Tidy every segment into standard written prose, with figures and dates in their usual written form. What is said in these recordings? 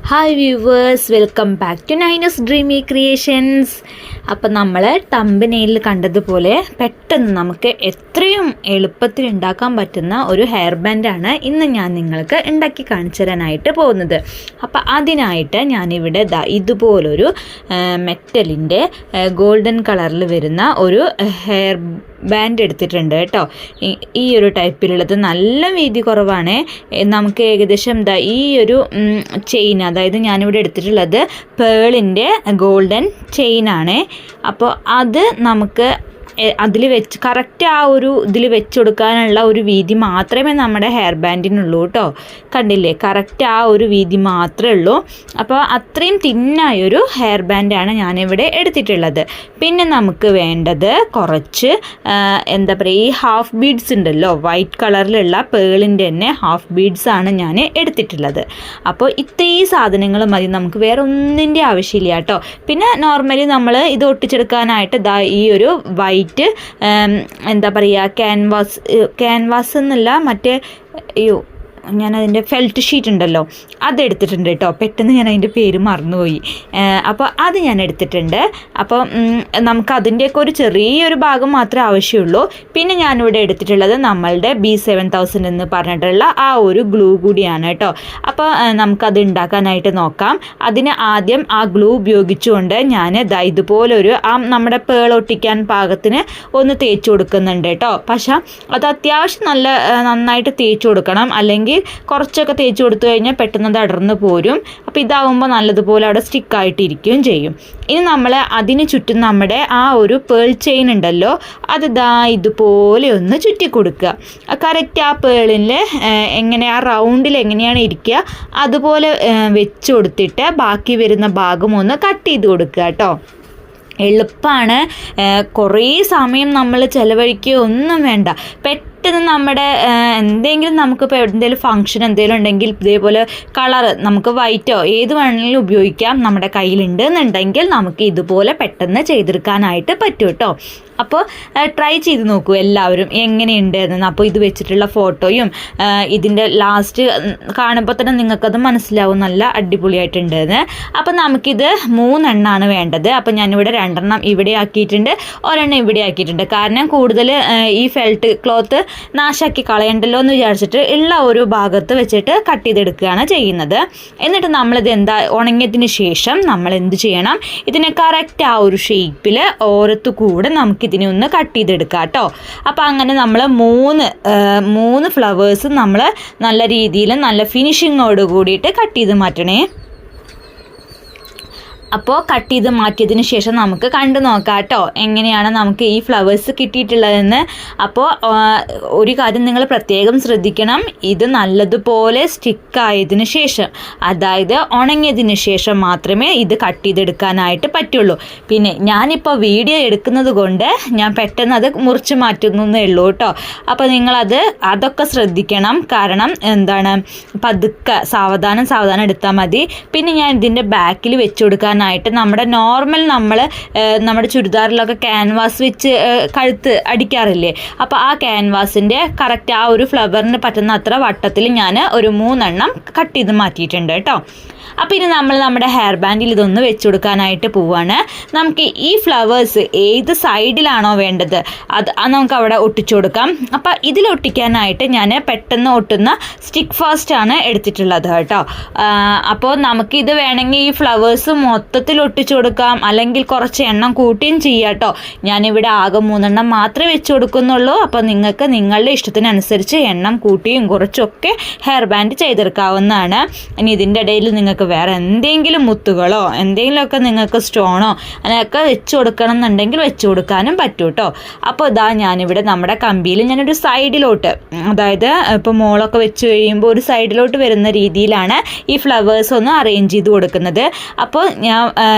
Hi viewers, welcome back to Nainas dreamy creations. അപ്പം നമ്മൾ തമ്പനയിൽ കണ്ടതുപോലെ പെട്ടെന്ന് നമുക്ക് എത്രയും എളുപ്പത്തിൽ ഉണ്ടാക്കാൻ പറ്റുന്ന ഒരു ഹെയർ ബാൻഡാണ് ഇന്ന് ഞാൻ നിങ്ങൾക്ക് ഉണ്ടാക്കി കാണിച്ചു തരാനായിട്ട് പോകുന്നത്. അപ്പം അതിനായിട്ട് ഞാനിവിടെ ഇതുപോലൊരു മെറ്റലിൻ്റെ ഗോൾഡൻ കളറിൽ വരുന്ന ഒരു ഹെയർ ബാൻഡ് എടുത്തിട്ടുണ്ട് കേട്ടോ. ഈ ഒരു ടൈപ്പിലുള്ളത് നല്ല വീതി കുറവാണ്. നമുക്ക് ഏകദേശം ഈ ഒരു ചെയിൻ, അതായത് ഞാനിവിടെ എടുത്തിട്ടുള്ളത് പേളിൻ്റെ ഗോൾഡൻ ചെയിനാണ്. അപ്പോൾ അത് നമുക്ക് അതിൽ വെച്ച് കറക്റ്റ് ആ ഒരു ഇതിൽ വെച്ച് കൊടുക്കാനുള്ള ഒരു വീതി മാത്രമേ നമ്മുടെ ഹെയർ ബാൻഡിനുള്ളൂ കേട്ടോ. കണ്ടില്ലേ, കറക്റ്റ് ആ ഒരു വീതി മാത്രമേ ഉള്ളൂ. അപ്പോൾ അത്രയും തിന്നായൊരു ഹെയർ ബാൻഡാണ് ഞാനിവിടെ എടുത്തിട്ടുള്ളത്. പിന്നെ നമുക്ക് വേണ്ടത് കുറച്ച് എന്താ പറയുക, ഈ ഹാഫ് ബീഡ്സ് ഉണ്ടല്ലോ, വൈറ്റ് കളറിലുള്ള പേളിൻ്റെ തന്നെ ഹാഫ് ബീഡ്സ് ആണ് ഞാൻ എടുത്തിട്ടുള്ളത്. അപ്പോൾ ഇത്രയും സാധനങ്ങൾ മതി, നമുക്ക് വേറെ ഒന്നിൻ്റെ ആവശ്യമില്ല കേട്ടോ. പിന്നെ നോർമലി നമ്മൾ ഇത് ഒട്ടിച്ചെടുക്കാനായിട്ട് ഈ ഒരു വൈറ്റ് എന്താ പറയുക, ക്യാൻവാസ് എന്നല്ല, മറ്റേ ഞാനതിൻ്റെ ഫെൽറ്റ് ഷീറ്റ് ഉണ്ടല്ലോ, അതെടുത്തിട്ടുണ്ട് കേട്ടോ. പെട്ടെന്ന് ഞാൻ അതിൻ്റെ പേര് മറന്നുപോയി. അപ്പോൾ അത് ഞാൻ എടുത്തിട്ടുണ്ട്. അപ്പോൾ നമുക്ക് അതിൻ്റെയൊക്കെ ഒരു ചെറിയൊരു ഭാഗം മാത്രമേ ആവശ്യമുള്ളൂ. പിന്നെ ഞാനിവിടെ എടുത്തിട്ടുള്ളത് നമ്മളുടെ B7000 എന്ന് പറഞ്ഞിട്ടുള്ള ആ ഒരു ഗ്ലൂ കൂടിയാണ് കേട്ടോ. അപ്പോൾ നമുക്കത് ഉണ്ടാക്കാനായിട്ട് നോക്കാം. അതിന് ആദ്യം ആ ഗ്ലൂ ഉപയോഗിച്ചുകൊണ്ട് ഞാൻ ഇതുപോലൊരു നമ്മുടെ പേളൊട്ടിക്കാൻ പാകത്തിന് ഒന്ന് തേച്ച് കൊടുക്കുന്നുണ്ട് കേട്ടോ. പക്ഷേ അത് അത്യാവശ്യം നന്നായിട്ട് തേച്ച് കൊടുക്കണം, അല്ലെങ്കിൽ കുറച്ചൊക്കെ തേച്ച് കൊടുത്തു കഴിഞ്ഞാൽ പെട്ടെന്ന് അത് അടർന്ന് പോരും. അപ്പോൾ ഇതാവുമ്പോൾ നല്ലതുപോലെ അവിടെ സ്റ്റിക്കായിട്ടിരിക്കുകയും ചെയ്യും. ഇനി നമ്മൾ അതിന് ചുറ്റും നമ്മുടെ ആ ഒരു പേൾ ചെയിൻ ഉണ്ടല്ലോ, അത് ഇതുപോലെ ഒന്ന് ചുറ്റി കൊടുക്കുക. കറക്റ്റ് ആ പേളിൽ എങ്ങനെ ആ റൗണ്ടിൽ എങ്ങനെയാണ് ഇരിക്കുക അതുപോലെ വെച്ച് കൊടുത്തിട്ട് ബാക്കി വരുന്ന ഭാഗം ഒന്ന് കട്ട് ചെയ്ത് കൊടുക്കുക കേട്ടോ. എളുപ്പമാണ്, കുറേ സമയം നമ്മൾ ചിലവഴിക്കുക ഒന്നും വേണ്ട. പെട്ടെന്ന് നമ്മുടെ എന്തെങ്കിലും നമുക്കിപ്പോൾ എന്തെങ്കിലും ഫങ്ഷൻ എന്തെങ്കിലും ഉണ്ടെങ്കിൽ ഇതേപോലെ കളറ് നമുക്ക് വൈറ്റോ ഏത് വേണമെങ്കിലും ഉപയോഗിക്കാം. നമ്മുടെ കയ്യിലുണ്ട് എന്നുണ്ടെങ്കിൽ നമുക്ക് ഇതുപോലെ പെട്ടെന്ന് ചെയ്തെടുക്കാനായിട്ട് പറ്റും കേട്ടോ. അപ്പോൾ ട്രൈ ചെയ്ത് നോക്കൂ എല്ലാവരും എങ്ങനെയുണ്ട് എന്ന്. അപ്പോൾ ഇത് വെച്ചിട്ടുള്ള ഫോട്ടോയും ഇതിൻ്റെ ലാസ്റ്റ് കാണുമ്പോൾ തന്നെ നിങ്ങൾക്കത് മനസ്സിലാവും നല്ല അടിപൊളിയായിട്ടുണ്ട് എന്ന്. അപ്പോൾ നമുക്കിത് 3 എണ്ണമാണ് വേണ്ടത്. അപ്പോൾ ഞാനിവിടെ 2 എണ്ണം ഇവിടെ ആക്കിയിട്ടുണ്ട്, ഒരെണ്ണം ഇവിടെ ആക്കിയിട്ടുണ്ട്. കാരണം കൂടുതൽ ഈ ഫെൽറ്റ് ക്ലോത്ത് നാശാക്കി കളയണ്ടല്ലോ എന്ന് വിചാരിച്ചിട്ട് ഉള്ള ഒരു ഭാഗത്ത് വെച്ചിട്ട് കട്ട് ചെയ്തെടുക്കുകയാണ് ചെയ്യുന്നത്. എന്നിട്ട് നമ്മളിത് ഉണങ്ങിയതിന് ശേഷം നമ്മൾ എന്ത് ചെയ്യണം, ഇതിനെ കറക്റ്റ് ആ ഒരു ഷേപ്പിൽ ഓരത്തു കൂടെ നമുക്കിതിനെ ഒന്ന് കട്ട് ചെയ്തെടുക്കാം കേട്ടോ. അപ്പോൾ അങ്ങനെ നമ്മൾ 3 ഫ്ലവേഴ്സ് നമ്മൾ നല്ല രീതിയിൽ നല്ല ഫിനിഷിങ്ങോട് കൂടിയിട്ട് കട്ട് ചെയ്ത് മാറ്റണേ. അപ്പോൾ കട്ട് ചെയ്ത് മാറ്റിയതിന് ശേഷം നമുക്ക് കണ്ടു നോക്കാം കേട്ടോ എങ്ങനെയാണ് നമുക്ക് ഈ ഫ്ലവേഴ്സ് കിട്ടിയിട്ടുള്ളതെന്ന്. അപ്പോൾ ഒരു കാര്യം നിങ്ങൾ പ്രത്യേകം ശ്രദ്ധിക്കണം, ഇത് നല്ലതുപോലെ സ്റ്റിക്കായതിന് ശേഷം, അതായത് ഉണങ്ങിയതിന് ശേഷം മാത്രമേ ഇത് കട്ട് ചെയ്തെടുക്കാനായിട്ട് പറ്റുള്ളൂ. പിന്നെ ഞാനിപ്പോൾ വീഡിയോ എടുക്കുന്നത് കൊണ്ട് ഞാൻ പെട്ടെന്ന് അത് മുറിച്ച് മാറ്റുന്നേ ഉള്ളൂ കേട്ടോ. അപ്പോൾ അതൊക്കെ ശ്രദ്ധിക്കണം. കാരണം എന്താണ്, പതുക്കെ സാവധാനം എടുത്താൽ മതി. പിന്നെ ഞാൻ ഇതിൻ്റെ ബാക്കിൽ വെച്ച് കൊടുക്കാൻ നമ്മുടെ നോർമൽ നമ്മുടെ ചുരിദാറിലൊക്കെ ക്യാൻവാസ് വെച്ച് കഴുത്ത് അടിക്കാറില്ലേ, അപ്പോൾ ആ ക്യാൻവാസിൻ്റെ കറക്റ്റ് ആ ഒരു ഫ്ലവറിന് പറ്റുന്ന അത്ര വട്ടത്തിൽ ഞാൻ ഒരു 3 എണ്ണം കട്ട് ചെയ്ത് മാറ്റിയിട്ടുണ്ട് കേട്ടോ. അപ്പോൾ ഇനി നമ്മൾ നമ്മുടെ ഹെയർ ബാൻഡിൽ ഇതൊന്ന് വെച്ച് കൊടുക്കാനായിട്ട് പോവുകയാണ്. നമുക്ക് ഈ ഫ്ലവേഴ്സ് ഏത് സൈഡിലാണോ വേണ്ടത് അത് നമുക്ക് അവിടെ ഒട്ടിച്ചു കൊടുക്കാം. അപ്പോൾ ഇതിലൊട്ടിക്കാനായിട്ട് ഞാൻ പെട്ടെന്ന് ഒട്ടുന്ന സ്റ്റിക്ക് ഫാസ്റ്റ് ആണ് എടുത്തിട്ടുള്ളത് കേട്ടോ. അപ്പോൾ നമുക്കിത് വേണമെങ്കിൽ ഈ ഫ്ലവേഴ്സ് മൊത്തത്തിൽ ഒട്ടിച്ചു കൊടുക്കാം, അല്ലെങ്കിൽ കുറച്ച് എണ്ണം കൂട്ടിയും ചെയ്യാം കേട്ടോ. ഞാനിവിടെ ആകെ 3 എണ്ണം മാത്രമേ വെച്ച് കൊടുക്കുന്നുള്ളൂ. അപ്പോൾ നിങ്ങൾക്ക് നിങ്ങളുടെ ഇഷ്ടത്തിനനുസരിച്ച് എണ്ണം കൂട്ടിയും കുറച്ചൊക്കെ ഹെയർ ബാൻഡ് ചെയ്തെടുക്കാവുന്നതാണ്. ഇനി ഇതിൻ്റെ ഇടയിൽ നിങ്ങൾക്ക് വേറെ എന്തെങ്കിലും മുത്തുകളോ എന്തെങ്കിലുമൊക്കെ നിങ്ങൾക്ക് സ്റ്റോണോ അങ്ങനെയൊക്കെ വെച്ച് കൊടുക്കണം എന്നുണ്ടെങ്കിൽ വെച്ച് കൊടുക്കാനും പറ്റും കേട്ടോ. അപ്പോൾ ഞാനിവിടെ നമ്മുടെ കമ്പിയിൽ ഞാനൊരു സൈഡിലോട്ട്, അതായത് ഇപ്പോൾ മോളൊക്കെ വെച്ച് കഴിയുമ്പോൾ ഒരു സൈഡിലോട്ട് വരുന്ന രീതിയിലാണ് ഈ ഫ്ലവേഴ്സ് ഒന്ന് അറേഞ്ച് ചെയ്ത് കൊടുക്കുന്നത്. അപ്പോൾ ഞാൻ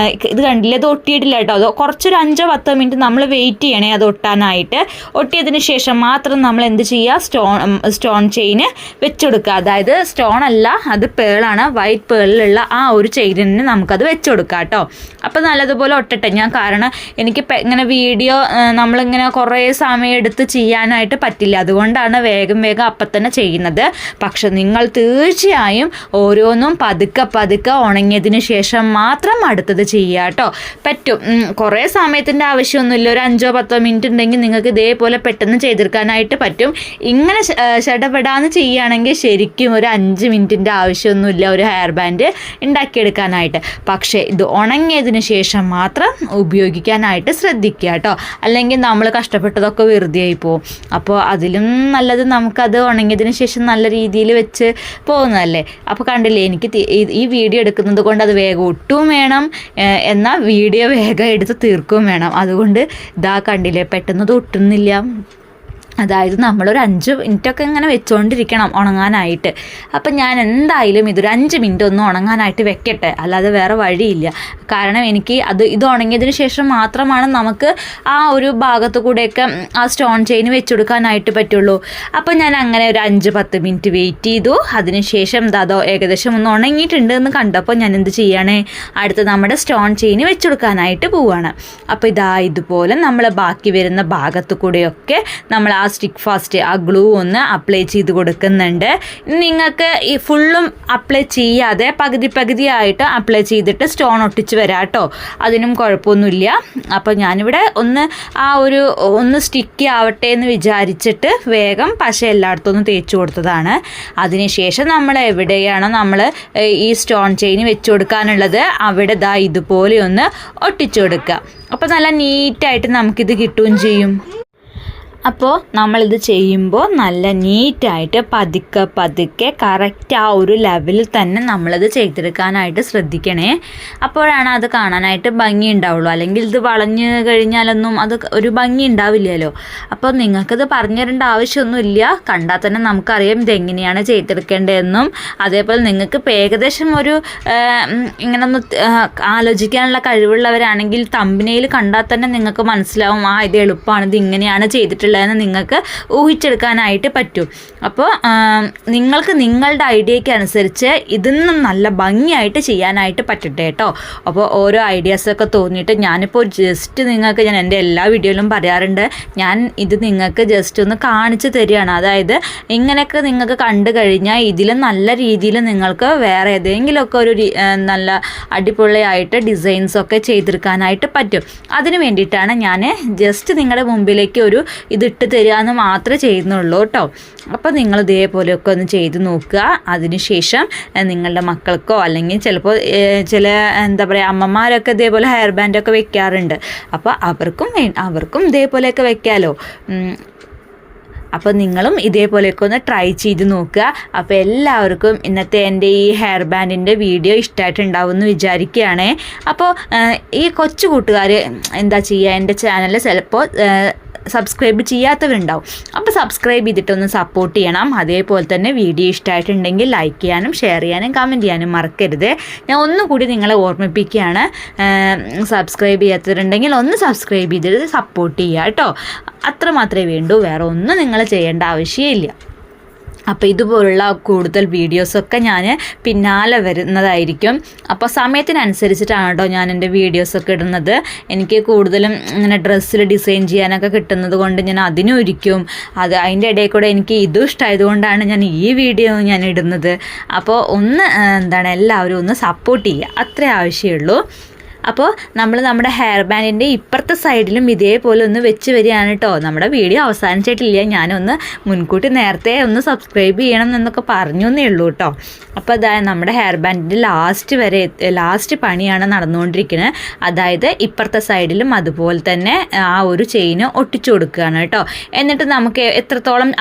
ഇത് കണ്ടില്ലേ, അത് ഒട്ടിയിട്ടില്ല കേട്ടോ. അത് കുറച്ചൊരു 5-10 മിനിറ്റ് നമ്മൾ വെയിറ്റ് ചെയ്യണേ അത് ഒട്ടാനായിട്ട്. ഒട്ടിയതിന് ശേഷം മാത്രം നമ്മൾ എന്ത് ചെയ്യുക, സ്റ്റോൺ ചെയിൻ വെച്ചുകൊടുക്കുക. അതായത് സ്റ്റോൺ അല്ല, അത് പേളാണ്, വൈറ്റ് പേളിലുള്ള ആ ഒരു ചെയിനിന് നമുക്കത് വെച്ചുകൊടുക്കാം കേട്ടോ. അപ്പോൾ നല്ലതുപോലെ ഒട്ടട്ടെ. ഞാൻ കാരണം എനിക്ക് ഇങ്ങനെ വീഡിയോ നമ്മളിങ്ങനെ കുറേ സമയം എടുത്ത് ചെയ്യാനായിട്ട് പറ്റില്ല, അതുകൊണ്ടാണ് വേഗം അപ്പം തന്നെ ചെയ്യുന്നത്. പക്ഷെ നിങ്ങൾ തീർച്ചയായും ഓരോന്നും പതുക്കെ ഉണങ്ങിയതിന് ശേഷം മാത്രം അടുത്തത് ചെയ്യുക കേട്ടോ. പറ്റും, കുറേ സമയത്തിൻ്റെ ആവശ്യമൊന്നുമില്ല. ഒരു 5-10 മിനിറ്റ് ഉണ്ടെങ്കിൽ നിങ്ങൾക്ക് ഇതേപോലെ പെട്ടെന്ന് ചെയ്തെടുക്കാനായിട്ട് പറ്റും. ഇങ്ങനെ ചടപെടാന്ന് ചെയ്യുകയാണെങ്കിൽ ശരിക്കും ഒരു 5 മിനിറ്റിൻ്റെ ആവശ്യമൊന്നുമില്ല ഒരു ഹെയർ ബാൻഡ് ഉണ്ടാക്കിയെടുക്കാനായിട്ട്. പക്ഷേ ഇത് ഉണങ്ങിയതിന് ശേഷം മാത്രം ഉപയോഗിക്കാനായിട്ട് ശ്രദ്ധിക്കുക കേട്ടോ. അല്ലെങ്കിൽ നമ്മൾ കഷ്ടപ്പെട്ടതൊക്കെ വെറുതെ ആയി പോകും. അപ്പോൾ അതിലും നല്ലത് നമുക്കത് ഉണങ്ങിയതിന് ശേഷം നല്ല രീതിയിൽ വെച്ച് പോകുന്നതല്ലേ. അപ്പോൾ കണ്ടില്ലേ, എനിക്ക് ഈ വീഡിയോ എടുക്കുന്നത് കൊണ്ട് അത് വേഗം ഒട്ടും വേണം, എന്നാൽ വീഡിയോ വേഗം എടുത്ത് തീർക്കുകയും വേണം. അതുകൊണ്ട് ഇതാ കണ്ടില്ലേ, പെട്ടെന്ന് ഒട്ടുന്നില്ല. അതായത് നമ്മളൊരു 5 മിനിറ്റൊക്കെ ഇങ്ങനെ വെച്ചുകൊണ്ടിരിക്കണം ഉണങ്ങാനായിട്ട്. അപ്പം ഞാൻ എന്തായാലും ഇതൊരു 5 മിനിറ്റ് ഒന്ന് ഉണങ്ങാനായിട്ട് വെക്കട്ടെ, അല്ലാതെ വേറെ വഴിയില്ല. കാരണം എനിക്ക് ഇത് ഉണങ്ങിയതിന് ശേഷം മാത്രമാണ് നമുക്ക് ആ ഒരു ഭാഗത്തു കൂടെയൊക്കെ ആ സ്റ്റോൺ ചെയിൻ വെച്ചെടുക്കാനായിട്ട് പറ്റുള്ളൂ. അപ്പം ഞാൻ അങ്ങനെ ഒരു 5-10 മിനിറ്റ് വെയിറ്റ് ചെയ്തു. അതിനുശേഷം അതോ ഏകദേശം ഒന്ന് ഉണങ്ങിയിട്ടുണ്ട് എന്ന് കണ്ടപ്പോൾ ഞാൻ എന്ത് ചെയ്യണേ, അടുത്ത് നമ്മുടെ സ്റ്റോൺ ചെയിൻ വെച്ചെടുക്കാനായിട്ട് പോവുകയാണ്. അപ്പോൾ ഇതുപോലെ നമ്മൾ ബാക്കി വരുന്ന ഭാഗത്തു കൂടെയൊക്കെ നമ്മൾ ആ സ്റ്റിക്ക് ഫാസ്റ്റ് ആ ഗ്ലൂ ഒന്ന് അപ്ലൈ ചെയ്ത് കൊടുക്കുന്നുണ്ട്. നിങ്ങൾക്ക് ഈ ഫുള്ളും അപ്ലൈ ചെയ്യാതെ പകുതിയായിട്ട് അപ്ലൈ ചെയ്തിട്ട് സ്റ്റോൺ ഒട്ടിച്ച് വരാം കേട്ടോ, അതിനും കുഴപ്പമൊന്നുമില്ല. അപ്പോൾ ഞാനിവിടെ ഒന്ന് സ്റ്റിക്കി ആവട്ടെ എന്ന് വിചാരിച്ചിട്ട് വേഗം പശ എല്ലായിടത്തും ഒന്ന് തേച്ച് കൊടുത്തതാണ്. അതിനുശേഷം നമ്മൾ എവിടെയാണോ നമ്മൾ ഈ സ്റ്റോൺ ചെയിൻ വെച്ച് കൊടുക്കാനുള്ളത് അവിടെ ഇതുപോലെ ഒന്ന് ഒട്ടിച്ചു കൊടുക്കുക. അപ്പോൾ നല്ല നീറ്റായിട്ട് നമുക്കിത് കിട്ടുകയും ചെയ്യും. അപ്പോൾ നമ്മളിത് ചെയ്യുമ്പോൾ നല്ല നീറ്റായിട്ട് പതുക്കെ കറക്റ്റ് ആ ഒരു ലെവലിൽ തന്നെ നമ്മളത് ചെയ്തെടുക്കാനായിട്ട് ശ്രദ്ധിക്കണേ. അപ്പോഴാണ് അത് കാണാനായിട്ട് ഭംഗി ഉണ്ടാവുള്ളൂ. അല്ലെങ്കിൽ ഇത് വളഞ്ഞ് കഴിഞ്ഞാലൊന്നും അത് ഒരു ഭംഗി ഉണ്ടാവില്ലല്ലോ. അപ്പോൾ നിങ്ങൾക്കിത് പറഞ്ഞു തരേണ്ട ആവശ്യമൊന്നുമില്ല, കണ്ടാൽ തന്നെ നമുക്കറിയാം ഇതെങ്ങനെയാണ് ചെയ്തെടുക്കേണ്ടതെന്നും. അതേപോലെ നിങ്ങൾക്ക് ഏകദേശം ഒരു ഇങ്ങനെ ഒന്ന് ആലോചിക്കാനുള്ള കഴിവുള്ളവരാണെങ്കിൽ തമ്പനയിൽ കണ്ടാൽ തന്നെ നിങ്ങൾക്ക് മനസ്സിലാവും, ഇത് എളുപ്പമാണ്, ഇത് ഇങ്ങനെയാണ് ചെയ്തിട്ടുള്ളത് എന്ന് നിങ്ങൾക്ക് ഊഹിച്ചെടുക്കാനായിട്ട് പറ്റും. അപ്പോൾ നിങ്ങൾക്ക് നിങ്ങളുടെ ഐഡിയയ്ക്ക് അനുസരിച്ച് ഇതിന്നും നല്ല ഭംഗിയായിട്ട് ചെയ്യാനായിട്ട് പറ്റട്ടെ കേട്ടോ. അപ്പോൾ ഓരോ ഐഡിയാസൊക്കെ തോന്നിയിട്ട് ഞാനിപ്പോൾ ജസ്റ്റ് നിങ്ങൾക്ക് ഞാൻ എൻ്റെ എല്ലാ വീഡിയോയിലും പറയാറുണ്ട്, ഞാൻ ഇത് നിങ്ങൾക്ക് ജസ്റ്റ് ഒന്ന് കാണിച്ചു തരികയാണ്. അതായത് ഇങ്ങനെയൊക്കെ നിങ്ങൾക്ക് കണ്ടു കഴിഞ്ഞാൽ ഇതിൽ നല്ല രീതിയിൽ നിങ്ങൾക്ക് വേറെ ഏതെങ്കിലുമൊക്കെ ഒരു നല്ല അടിപൊളിയായിട്ട് ഡിസൈൻസൊക്കെ ചെയ്തെടുക്കാനായിട്ട് പറ്റും. അതിന് വേണ്ടിയിട്ടാണ് ഞാൻ ജസ്റ്റ് നിങ്ങളുടെ മുമ്പിലേക്ക് ഇതിട്ട് തരിക എന്ന് മാത്രമേ ചെയ്യുന്നുള്ളൂ കേട്ടോ. അപ്പോൾ നിങ്ങൾ ഇതേപോലെയൊക്കെ ഒന്ന് ചെയ്ത് നോക്കുക. അതിനുശേഷം നിങ്ങളുടെ മക്കൾക്കോ അല്ലെങ്കിൽ ചിലപ്പോൾ ചില അമ്മമാരൊക്കെ ഇതേപോലെ ഹെയർ ബാൻഡൊക്കെ വെക്കാറുണ്ട്. അപ്പോൾ അവർക്കും ഇതേപോലെയൊക്കെ വെക്കാമല്ലോ. അപ്പോൾ നിങ്ങളും ഇതേപോലെയൊക്കെ ഒന്ന് ട്രൈ ചെയ്ത് നോക്കുക. അപ്പോൾ എല്ലാവർക്കും ഇന്നത്തെ എൻ്റെ ഈ ഹെയർ ബാൻഡിൻ്റെ വീഡിയോ ഇഷ്ടമായിട്ടുണ്ടാവും എന്ന് വിചാരിക്കുകയാണേ. അപ്പോൾ ഈ കൊച്ചു കൂട്ടുകാർ എന്താ ചെയ്യുക, എൻ്റെ ചാനൽ ചിലപ്പോൾ സബ്സ്ക്രൈബ് ചെയ്യാത്തവരുണ്ടാവും. അപ്പോൾ സബ്സ്ക്രൈബ് ചെയ്തിട്ടൊന്ന് സപ്പോർട്ട് ചെയ്യണം. അതേപോലെ തന്നെ വീഡിയോ ഇഷ്ടമായിട്ടുണ്ടെങ്കിൽ ലൈക്ക് ചെയ്യാനും ഷെയർ ചെയ്യാനും കമൻറ്റ് ചെയ്യാനും മറക്കരുത്. ഞാൻ ഒന്നുകൂടി നിങ്ങളെ ഓർമ്മിപ്പിക്കുകയാണ്, സബ്സ്ക്രൈബ് ചെയ്യാത്തവരുണ്ടെങ്കിൽ ഒന്ന് സബ്സ്ക്രൈബ് ചെയ്തിട്ട് സപ്പോർട്ട് ചെയ്യുക കേട്ടോ. അത്ര മാത്രമേ വേണ്ടൂ, വേറെ ഒന്നും നിങ്ങൾ ചെയ്യേണ്ട ആവശ്യമില്ല. അപ്പോൾ ഇതുപോലുള്ള കൂടുതൽ വീഡിയോസൊക്കെ ഞാൻ പിന്നാലെ വരുന്നതായിരിക്കും. അപ്പോൾ സമയത്തിനനുസരിച്ചിട്ടാണ് കേട്ടോ ഞാൻ എൻ്റെ വീഡിയോസൊക്കെ ഇടുന്നത്. എനിക്ക് കൂടുതലും ഇങ്ങനെ ഡ്രസ്സിൽ ഡിസൈൻ ചെയ്യാനൊക്കെ കിട്ടുന്നത് കൊണ്ട് ഞാൻ അതിനൊരിക്കും. അതിൻ്റെ ഇടയിൽ കൂടെ എനിക്ക് ഇതും ഇഷ്ടമായതുകൊണ്ടാണ് ഞാൻ ഈ വീഡിയോ ഞാൻ ഇടുന്നത്. അപ്പോൾ എല്ലാവരും ഒന്ന് സപ്പോർട്ട് ചെയ്യുക, അത്രേ ആവശ്യമുള്ളൂ. അപ്പോൾ നമ്മുടെ ഹെയർ ബാൻഡിൻ്റെ ഇപ്പുറത്തെ സൈഡിലും ഇതേപോലെ ഒന്ന് വെച്ച് വരികയാണ് കേട്ടോ. നമ്മുടെ വീഡിയോ അവസാനിച്ചിട്ടില്ല, ഞാനൊന്ന് മുൻകൂട്ടി നേരത്തെ ഒന്ന് സബ്സ്ക്രൈബ് ചെയ്യണം എന്നൊക്കെ പറഞ്ഞു എന്നേ ഉള്ളൂ കേട്ടോ. അപ്പോൾ നമ്മുടെ ഹെയർ ബാൻഡിൻ്റെ ലാസ്റ്റ് പണിയാണ് നടന്നുകൊണ്ടിരിക്കുന്നത്. അതായത് ഇപ്പുറത്തെ സൈഡിലും അതുപോലെ തന്നെ ആ ഒരു ചെയിന് ഒട്ടിച്ചു കൊടുക്കുകയാണ് കേട്ടോ. എന്നിട്ട് നമുക്ക് എത്രത്തോളം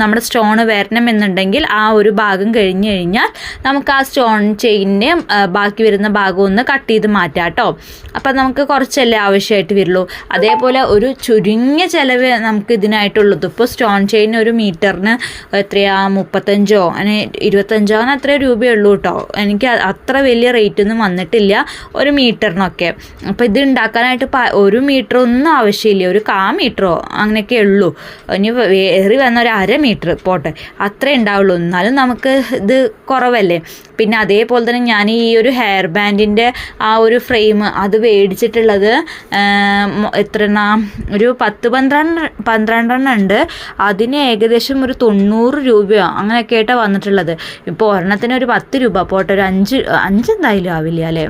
നമ്മുടെ സ്റ്റോൺ വരണമെന്നുണ്ടെങ്കിൽ ആ ഒരു ഭാഗം കഴിഞ്ഞ് കഴിഞ്ഞാൽ നമുക്ക് ആ സ്റ്റോൺ ചെയിനിനെ ബാക്കി വരുന്ന ഭാഗം ഒന്ന് കട്ട് ചെയ്ത് മാറ്റാം കേട്ടോ. അപ്പം നമുക്ക് കുറച്ചല്ലേ ആവശ്യമായിട്ട് വരുള്ളൂ. അതേപോലെ ഒരു ചുരുങ്ങിയ ചിലവ് നമുക്ക് ഇതിനായിട്ടുള്ളത്. ഇപ്പോൾ സ്റ്റോൺ ചെയിൻ ഒരു മീറ്ററിന് എത്രയാ 35 അങ്ങനെ 25 അങ്ങനെ അത്ര രൂപയുള്ളൂ കേട്ടോ. എനിക്ക് അത്ര വലിയ റേറ്റ് ഒന്നും വന്നിട്ടില്ല ഒരു മീറ്ററിനൊക്കെ. അപ്പോൾ ഇത് ഉണ്ടാക്കാനായിട്ട് 1 മീറ്റർ ഒന്നും ആവശ്യമില്ല, ഒരു 1/4 മീറ്ററോ അങ്ങനെയൊക്കെ ഉള്ളൂ. ഇനി ഏറി വന്ന ഒരു 1/2 മീറ്റർ പോട്ടെ, അത്രേ ഉണ്ടാവുള്ളൂ. എന്നാലും നമുക്ക് ഇത് കുറവല്ലേ. പിന്നെ അതേപോലെ തന്നെ ഞാൻ ഈ ഒരു ഹെയർ ബാൻഡിൻ്റെ ആ ഒരു ഫ്രെയിം അത് മേടിച്ചിട്ടുള്ളത് എത്രണ്ണ ഒരു 10-12 ഉണ്ട്. അതിന് ഏകദേശം ഒരു 90 രൂപയോ അങ്ങനെയൊക്കെ ആയിട്ടാണ് വന്നിട്ടുള്ളത്. ഇപ്പോൾ ഒരെണ്ണത്തിന് ഒരു 10 രൂപ പോട്ടെ, ഒരു 5 എന്തായാലും ആവില്ല അല്ലേ.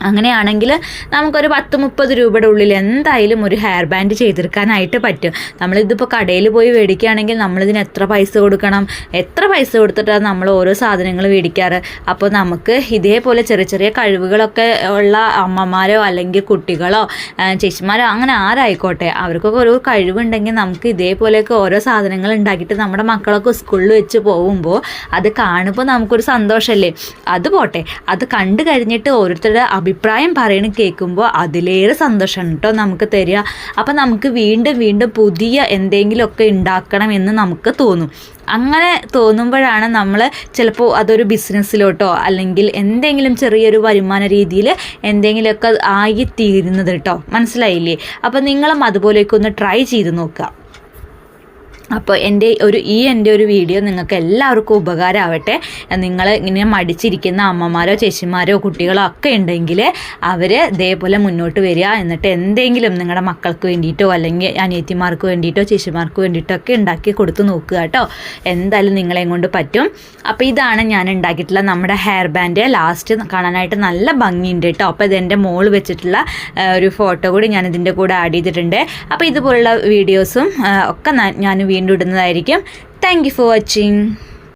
അങ്ങനെയാണെങ്കിൽ നമുക്കൊരു 10-30 രൂപയുടെ ഉള്ളിൽ എന്തായാലും ഒരു ഹെയർ ബാൻഡ് ചെയ്തെടുക്കാനായിട്ട് പറ്റും. നമ്മളിതിപ്പോൾ കടയിൽ പോയി മേടിക്കുകയാണെങ്കിൽ നമ്മളിതിന് എത്ര പൈസ കൊടുത്തിട്ടാണ് നമ്മൾ ഓരോ സാധനങ്ങൾ മേടിക്കാറ്. അപ്പോൾ നമുക്ക് ഇതേപോലെ ചെറിയ ചെറിയ കഴിവുകളൊക്കെ ഉള്ള അമ്മമാരോ അല്ലെങ്കിൽ കുട്ടികളോ ചേച്ചിമാരോ അങ്ങനെ ആരായിക്കോട്ടെ, അവർക്കൊക്കെ ഒരു കഴിവുണ്ടെങ്കിൽ നമുക്ക് ഇതേപോലെയൊക്കെ ഓരോ സാധനങ്ങൾ ഉണ്ടാക്കിയിട്ട് നമ്മുടെ മക്കളൊക്കെ സ്കൂളിൽ വെച്ച് പോകുമ്പോൾ അത് കാണുമ്പോൾ നമുക്കൊരു സന്തോഷമല്ലേ. അത് പോട്ടെ, അത് കണ്ടു കഴിഞ്ഞിട്ട് ഓരോരുത്തരുടെ അഭിപ്രായം പറയണ കേൾക്കുമ്പോൾ അതിലേറെ സന്തോഷമാണ് കേട്ടോ നമുക്ക് തരിക. അപ്പം നമുക്ക് വീണ്ടും വീണ്ടും പുതിയ എന്തെങ്കിലുമൊക്കെ ഉണ്ടാക്കണം എന്ന് നമുക്ക് തോന്നും. അങ്ങനെ തോന്നുമ്പോഴാണ് നമ്മൾ ചിലപ്പോൾ അതൊരു ബിസിനസ്സിലോട്ടോ അല്ലെങ്കിൽ എന്തെങ്കിലും ചെറിയൊരു വരുമാന രീതിയിൽ എന്തെങ്കിലുമൊക്കെ ആയിത്തീരുന്നത് കേട്ടോ. മനസ്സിലായില്ലേ? അപ്പം നിങ്ങളും അതുപോലെയൊക്കെ ഒന്ന് ട്രൈ ചെയ്ത് നോക്കുക. അപ്പോൾ എൻ്റെ ഒരു വീഡിയോ നിങ്ങൾക്ക് എല്ലാവർക്കും ഉപകാരമാവട്ടെ. നിങ്ങൾ ഇങ്ങനെ മടിച്ചിരിക്കുന്ന അമ്മമാരോ ചേച്ചിമാരോ കുട്ടികളോ ഒക്കെ ഉണ്ടെങ്കിൽ അവർ ഇതേപോലെ മുന്നോട്ട് വരിക. എന്നിട്ട് എന്തെങ്കിലും നിങ്ങളുടെ മക്കൾക്ക് വേണ്ടിയിട്ടോ അല്ലെങ്കിൽ അനിയത്തിമാർക്ക് വേണ്ടിയിട്ടോ ചേച്ചിമാർക്ക് വേണ്ടിയിട്ടോ ഒക്കെ ഉണ്ടാക്കി കൊടുത്ത് നോക്കുക കേട്ടോ. എന്തായാലും നിങ്ങളെയും കൊണ്ട് പറ്റും. അപ്പോൾ ഇതാണ് ഞാൻ ഉണ്ടാക്കിയിട്ടുള്ള നമ്മുടെ ഹെയർ ബാൻഡ്. ലാസ്റ്റ് കാണാനായിട്ട് നല്ല ഭംഗിയുണ്ട് കേട്ടോ. അപ്പോൾ ഇതെൻ്റെ മോൾ വെച്ചിട്ടുള്ള ഒരു ഫോട്ടോ കൂടി ഞാൻ ഇതിൻ്റെ കൂടെ ആഡ് ചെയ്തിട്ടുണ്ട്. അപ്പോൾ ഇതുപോലുള്ള വീഡിയോസും ഒക്കെ ഞാൻ വീണ്ടും ഇടുന്നതായിരിക്കും. Thank you for watching.